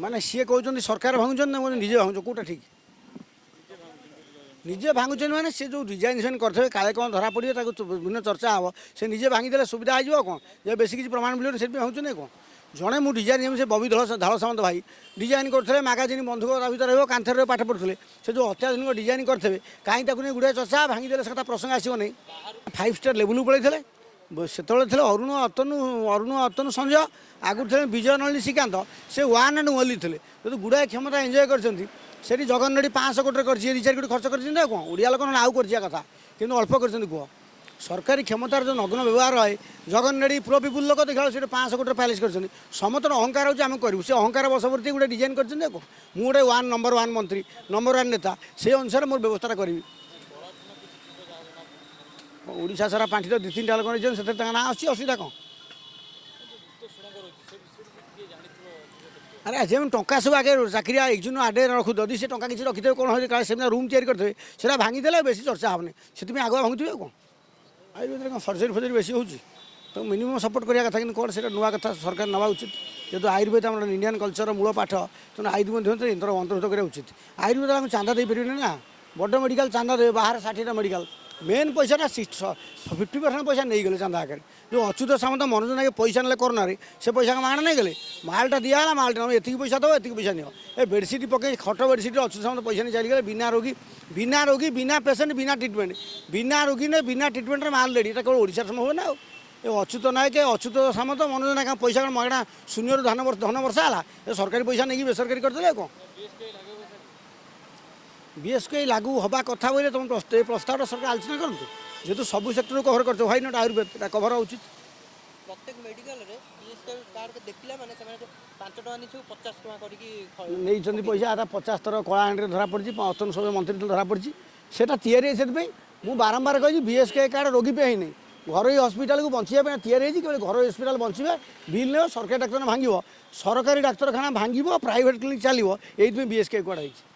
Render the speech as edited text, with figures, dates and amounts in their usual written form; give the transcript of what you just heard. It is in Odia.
ମାନେ ସିଏ କହୁଛନ୍ତି ସରକାର ଭାଙ୍ଗୁଛନ୍ତି ନା କହୁଛନ୍ତି ନିଜେ ଭାଙ୍ଗୁଛ କେଉଁଟା ଠିକ୍ ନିଜେ ଭାଙ୍ଗୁଛନ୍ତି ମାନେ ସେ ଯେଉଁ ରିଜାଇନେସନ୍ କରିଥିବେ କାଳେ କ'ଣ ଧରା ପଡ଼ିବ ତାକୁ ବିଭିନ୍ନ ଚର୍ଚ୍ଚା ହେବ ସେ ନିଜେ ଭାଙ୍ଗିଦେଲେ ସୁବିଧା ହେଇଯିବ କ'ଣ ଯେ ବେଶୀ କିଛି ପ୍ରମାଣ ମିଳିବନି ସେଥିପାଇଁ ଭାଙ୍ଗୁଛନ୍ତି କ'ଣ ଜଣେ ମୁଁ ଡିଜାଇନ୍ ସେ ବବି ଧାଳ ସାମନ୍ତ ଭାଇ ଡିଜାଇନ୍ କରୁଥିଲେ ମାଗାଜିନ୍ ବନ୍ଧୁକ ତା ଭିତରେ ରହିବ କାନ୍ଥରେ ପାଠ ପଢ଼ୁଥିଲେ ସେ ଯେଉଁ ଅତ୍ୟାଧୁନିକ ଡିଜାଇନ୍ କରିଥିବେ କାହିଁ ତାକୁ ନେଇ ଗୁଡ଼ାଏ ଚର୍ଚ୍ଚା ଭାଙ୍ଗିଦେଲେ ସେ କଥା ପ୍ରସଙ୍ଗ ଆସିବ ନାହିଁ 5 ଷ୍ଟାର୍ ଲେବୁଲକୁ ପଳେଇଥିଲେ ସେତେବେଳେ ଥିଲେ ଅରୁଣ ଅତନୁ ସଞ୍ଜୟ ଆଗରୁ ଥିଲେ ବିଜୟ ନଳିନୀ ଶ୍ରୀକାନ୍ତ ସେ ୱାନ୍ ଆଣ୍ଡ ଓନ୍ଲି ଥିଲେ ଯଦି ଗୁଡ଼ାଏ କ୍ଷମତା ଏନ୍ଜୟ କରିଛନ୍ତି ସେଠି ଜଗନ ରେଡ୍ଡି 500 କୋଟିରେ କରିଛି 2-4 କୋଟି ଖର୍ଚ୍ଚ କରିଛନ୍ତି ଆଉ କ'ଣ ଓଡ଼ିଆ ଲୋକ ଆଉ କରିଯିବା କଥା କିନ୍ତୁ ଅଳ୍ପ କରିଛନ୍ତି କୁହ ସରକାରୀ କ୍ଷମତାର ଯେଉଁ ନଗ୍ନ ବ୍ୟବହାର ହୁଏ ଜଗନ ରେଡ୍ଡି ପ୍ରୋ ପିପୁଲ ଲୋକ ଦେଖିଲା ସେଠି 500 କୋଟିରେ ପ୍ୟାଲେସ୍ କରିଛନ୍ତି ସମସ୍ତର ଅହଙ୍କାର ହେଉଛି ଆମେ କରିବୁ ସେ ଅହଙ୍କାର ବଶବର୍ତ୍ତୀ ଗୋଟେ ଡିଜାଇନ୍ କରିଛନ୍ତି ଆଉ କ'ଣ ମୁଁ ଗୋଟେ ନମ୍ବର 1 ମନ୍ତ୍ରୀ ନମ୍ବର 1 ନେତା ସେଇ ଅନୁସାରେ ମୋର ବ୍ୟବସ୍ଥାଟା କରିବି ଓଡ଼ିଶା ସାରା ପାଣ୍ଠି ତ 2-3ଟା ଲୋକ ନେଇଛନ୍ତି ସେଥିରେ ତାଙ୍କ ନାଁ ଆସୁଛି ଅସୁବିଧା କ'ଣ ଆରେ ଯେମିତି ଟଙ୍କା ସବୁ ଆଗେ ଚାକିରିଆ ଏକ୍ଜୁନ ଆଡ଼େ ରଖୁ ଯଦି ସେ ଟଙ୍କା କିଛି ରଖିଥିବେ କ'ଣ ହେଉଛି କାଳେ ସେମିତି ରୁମ୍ ତିଆରି କରିଥିବେ ସେଟା ଭାଙ୍ଗିଦେଲେ ବେଶୀ ଚର୍ଚ୍ଚା ହେବନି ସେଥିପାଇଁ ଆଗୁଆ ଭାଙ୍ଗୁଥିବେ ଆଉ କ'ଣ ଆୟୁର୍ବେଦରେ କ'ଣ ସର୍ଜରୀ ଫର୍ଜରୀ ବେଶୀ ହେଉଛି ତ ମିନିମମ୍ ସପୋର୍ଟ କରିବା କଥା କିନ୍ତୁ କ'ଣ ସେଇଟା ନୂଆ କଥା ସରକାର ନେବା ଉଚିତ ଯେହେତୁ ଆୟୁର୍ବେଦ ଆମର ଇଣ୍ଡିଆନ୍ କଲଚରର ମୂଳ ପାଠ ତେଣୁ ଆୟୁର୍ବେଦ ମଧ୍ୟ ଏଥର ଅନ୍ତର୍ଭୁକ୍ତ କରିବା ଉଚିତ ଆୟୁର୍ବେଦ ଆମେ ଚାନ୍ଦା ଦେଇପାରିବେନି ନା ବଡ଼ ମେଡ଼ିକାଲ ଚାନ୍ଦା ଦେବେ ବାହାରେ 60ଟା ମେଡ଼ିକାଲ মেন পয়সাটা 50% পয়সা নেই গেলে চাঁদা আকারে যে অচ্যুত সামন্ত মনোজ নাকি পয়সা নেলে করোনারে সে পয়সা মাগଣା নেই গেলে মালটা দিয়ালা মালটা এত পয়সা দেবো এত পয়সা নিও এ বেডସିଟ୍ পকাই খট বেডସିଟ୍ অচ্যুত সামন্ত পয়সা নিয়ে চালিগলে বিনা রোগী বিনা পেসেন্ট বিনা ট্রিটমেন্ট বিনা রোগী নে বিনা ট্রিটমেন্টরে মাল রেডি এটা কেবল ওড়িশার সম্ভব না এ অচ্যুত নায়ক অচ্যুত সামন্ত মনোজ নায়ক পয়সা মাগଣା শূন্যରୁ ধন ବର୍ଷା ହେଲା ଏ ସରକାରୀ ପଇସା ନେଇକି ବେସରକାରୀ କରିଦେଲେ କ'ଣ बीएसके लागू हवा कथा बोले तुम प्रस्ताव सरकार आलोचना करूँ जेहेतु सब सेक्टर कभर कर व्हाई नट आयुर्वेद कभर उचित प्रत्येक मेडिकल रे बीएसके कार्ड देखिला माने से 5 टका नि 50 टका करिकी नहीं पैसा आता 50 थर कलाहांडी धरा पड़ी अतन सब मंत्री धरा पड़ी से या मुझे बारंबार कही बीएसके कार्ड रोगी पे ही नहीं घर हस्पिटाल को बचाई तैयारी केवल घर हस्पिटाल बचे बिल ने सरकारी डाक्तर भांग सरकारी डाक्तखाना भांग प्राइवेट क्लिनिक चलो ये बीएसके कार्ड है।